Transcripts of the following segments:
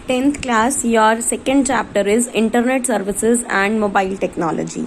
10th class, your second chapter is internet services and mobile technology.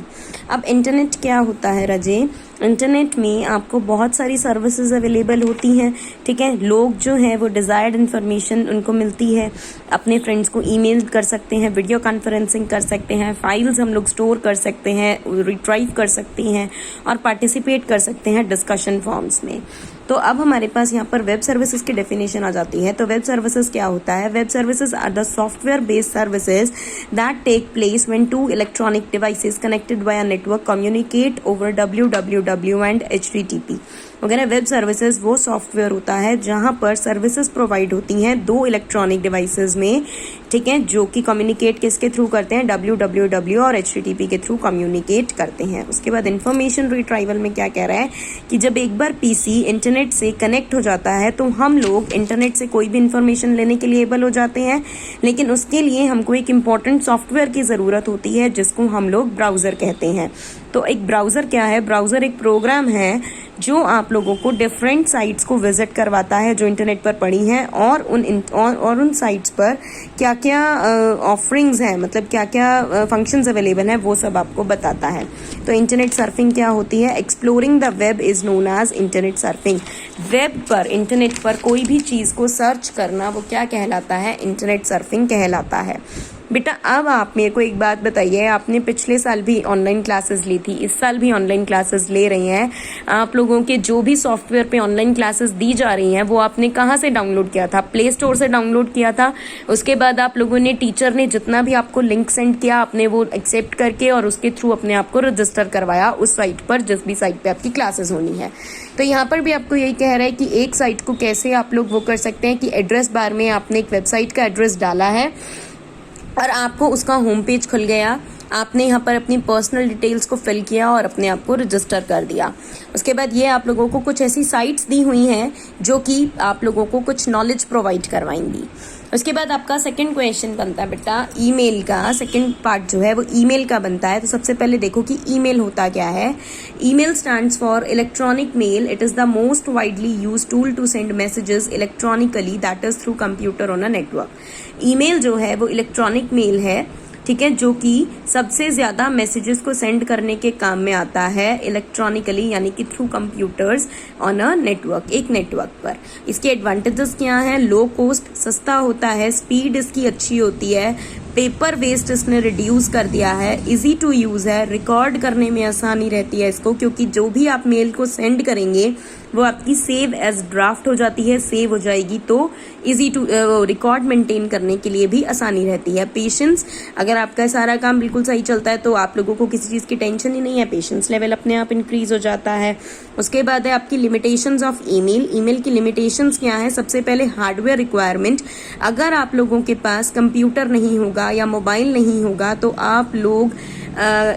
अब internet क्या होता है रजे? इंटरनेट में आपको बहुत सारी सर्विसेज अवेलेबल होती हैं, ठीक है। लोग जो हैं वो डिजायर्ड इन्फॉर्मेशन उनको मिलती है, अपने फ्रेंड्स को ईमेल कर सकते हैं, वीडियो कॉन्फ्रेंसिंग कर सकते हैं, फाइल्स हम लोग स्टोर कर सकते हैं, रिट्राइव कर सकते हैं और पार्टिसिपेट कर सकते हैं डिस्कशन फॉर्म्स में। तो अब हमारे पास यहाँ पर वेब सर्विसेज की डेफिनेशन आ जाती है। तो वेब सर्विसेज क्या होता है? Web services are the software based services that take place when two electronic devices connected by a network communicate over www and HTTP वगैरह। वेब सर्विसेज वो सॉफ्टवेयर होता है जहां पर सर्विसेज प्रोवाइड होती हैं दो इलेक्ट्रॉनिक डिवाइसेज में, ठीक है, जो कि कम्युनिकेट किसके थ्रू करते हैं? www और HTTP के थ्रू कम्युनिकेट करते हैं। उसके बाद इंफॉर्मेशन रिट्राइवल में क्या कह रहा है कि जब एक बार पीसी इंटरनेट से कनेक्ट हो जाता है तो हम लोग इंटरनेट से कोई भी इंफॉर्मेशन लेने के लिए एबल हो जाते हैं, लेकिन उसके लिए हमको एक इम्पॉर्टेंट सॉफ्टवेयर की जरूरत होती है जिसको हम लोग ब्राउजर कहते हैं। तो एक ब्राउजर क्या है? ब्राउजर एक प्रोग्राम है जो आप लोगों को डिफरेंट साइट्स को विजिट करवाता है जो इंटरनेट पर पड़ी हैं, और उन साइट्स पर क्या क्या ऑफरिंग्स हैं, मतलब क्या क्या फंक्शंस अवेलेबल हैं, वो सब आपको बताता है। तो इंटरनेट सर्फिंग क्या होती है? Exploring the web is known as internet surfing. Web पर, इंटरनेट पर कोई भी चीज को सर्च करना वो क्या कहलाता है? इंटरनेट सर्फिंग कहलाता है। बेटा अब आप मेरे को एक बात बताइए, आपने पिछले साल भी ऑनलाइन क्लासेस ली थी, इस साल भी ऑनलाइन क्लासेस ले रही हैं, आप लोगों के जो भी सॉफ्टवेयर पे ऑनलाइन क्लासेस दी जा रही हैं वो आपने कहाँ से डाउनलोड किया था? प्ले स्टोर से डाउनलोड किया था। उसके बाद आप लोगों ने, टीचर ने जितना भी आपको लिंक सेंड किया आपने वो एक्सेप्ट करके और उसके थ्रू अपने आप को रजिस्टर करवाया उस साइट पर जिस भी साइट पे आपकी क्लासेस होनी है। तो यहाँ पर भी आपको यही कह रहा है कि एक साइट को कैसे आप लोग वो कर सकते हैं कि एड्रेस बार में आपने एक वेबसाइट का एड्रेस डाला है और आपको उसका होम पेज खुल गया, आपने यहाँ पर अपनी पर्सनल डिटेल्स को फिल किया और अपने आप को रजिस्टर कर दिया। उसके बाद ये आप लोगों को कुछ ऐसी साइट्स दी हुई हैं जो कि आप लोगों को कुछ नॉलेज प्रोवाइड करवाएंगी। उसके बाद आपका सेकंड क्वेश्चन बनता है बेटा ईमेल का, सेकंड पार्ट जो है वो ईमेल का बनता है। तो सबसे पहले देखो कि ईमेल होता क्या है। Email stands for electronic mail. It is the most widely used tool to send messages electronically, that is through computer on a network. Email जो है वो इलेक्ट्रॉनिक मेल है, ठीक है, जो कि सबसे ज्यादा मैसेजेस को सेंड करने के काम में आता है इलेक्ट्रॉनिकली, यानी कि through computers on a network, एक नेटवर्क पर। इसके एडवांटेजेस क्या हैं? लो कॉस्ट, सस्ता होता है, स्पीड इसकी अच्छी होती है, पेपर वेस्ट इसने रिड्यूस कर दिया है, इजी टू यूज है, रिकॉर्ड करने में आसानी रहती है इसको, क्योंकि जो भी आप मेल को सेंड करेंगे वो आपकी सेव एज ड्राफ्ट हो जाती है, सेव हो जाएगी, तो इजी टू रिकॉर्ड मेंटेन करने के लिए भी आसानी रहती है। पेशेंस, अगर आपका सारा काम बिल्कुल सही चलता है तो आप लोगों को किसी चीज की टेंशन ही नहीं है, पेशेंस लेवल अपने आप इंक्रीज हो जाता है। उसके बाद है आपकी लिमिटेशंस ऑफ ईमेल। ईमेल की लिमिटेशंस क्या है? सबसे पहले हार्डवेयर रिक्वायरमेंट। अगर आप लोगों के पास कंप्यूटर नहीं होगा या मोबाइल नहीं होगा तो आप लोग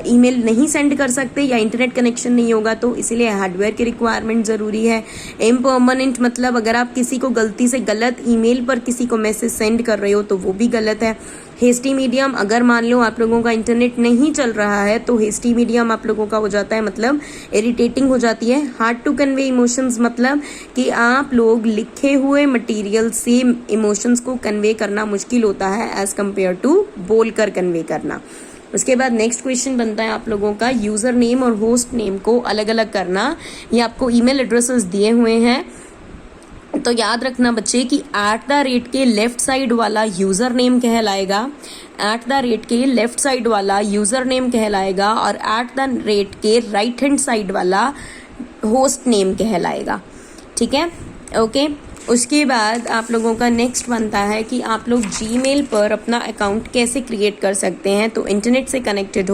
ईमेल नहीं सेंड कर सकते, या इंटरनेट कनेक्शन नहीं होगा, तो इसीलिए हार्डवेयर की रिक्वायरमेंट जरूरी है। इम्परमानेंट मतलब अगर आप किसी को गलती से गलत ईमेल पर किसी को मैसेज सेंड कर रहे हो तो वो भी गलत है। हेस्टी मीडियम, अगर मान लो आप लोगों का इंटरनेट नहीं चल रहा है तो हेस्टी मीडियम आप लोगों का हो जाता है, मतलब इरिटेटिंग हो जाती है। हार्ड टू कन्वे इमोशंस, मतलब कि आप लोग लिखे हुए मटेरियल से इमोशंस को कन्वे करना मुश्किल होता है एज कम्पेयर टू बोलकर कन्वे करना। उसके बाद नेक्स्ट क्वेश्चन बनता है आप लोगों का यूजर नेम और होस्ट नेम को अलग अलग करना। ये आपको ईमेल एड्रेसेस दिए हुए हैं, तो याद रखना बच्चे कि @ के लेफ्ट साइड वाला यूजर नेम कहलाएगा, @ के लेफ्ट साइड वाला यूजर नेम कहलाएगा, और @ के राइट हैंड साइड वाला होस्ट नेम कहलाएगा, ठीक है, ओके। उसके बाद आप लोगों का नेक्स्ट बनता है कि आप लोग जीमेल पर अपना अकाउंट कैसे क्रिएट कर सकते हैं। तो इंटरनेट से कनेक्टेड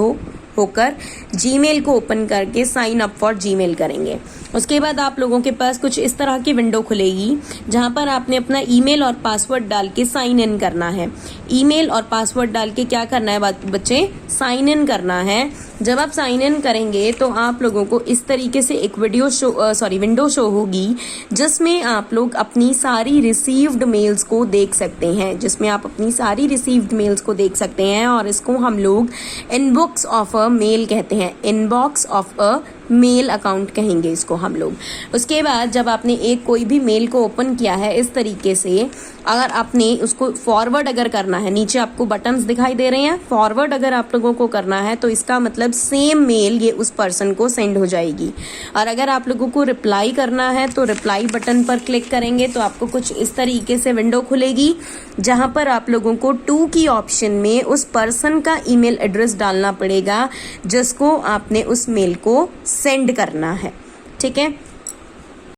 होकर जीमेल को ओपन करके साइन अप फॉर जीमेल करेंगे। उसके बाद आप लोगों के पास कुछ इस तरह की विंडो खुलेगी जहां पर आपने अपना ईमेल और पासवर्ड डाल के साइन इन करना है। ईमेल और पासवर्ड डाल के क्या करना है बच्चे? साइन इन करना है। जब आप साइन इन करेंगे तो आप लोगों को इस तरीके से एक विंडो शो होगी जिसमें आप लोग अपनी सारी रिसीव्ड मेल्स को देख सकते हैं, और इसको हम लोग इनबॉक्स ऑफ अ मेल कहते हैं, inbox of a mail account कहेंगे इसको हम लोग। उसके बाद जब आपने एक कोई भी मेल को ओपन किया है इस तरीके से, अगर आपने उसको फॉरवर्ड अगर करना है, नीचे आपको बटन्स दिखाई दे रहे हैं, फॉरवर्ड अगर आप लोगों को करना है तो इसका मतलब सेम मेल ये उस पर्सन को सेंड हो जाएगी। और अगर आप लोगों को रिप्लाई करना है तो रिप्लाई बटन पर क्लिक करेंगे तो आपको कुछ इस तरीके से विंडो खुलेगी जहां पर आप लोगों को 2 की ऑप्शन में उस पर्सन का ईमेल एड्रेस डालना पड़ेगा जिसको आपने उस मेल को सेंड करना है। ठीक है,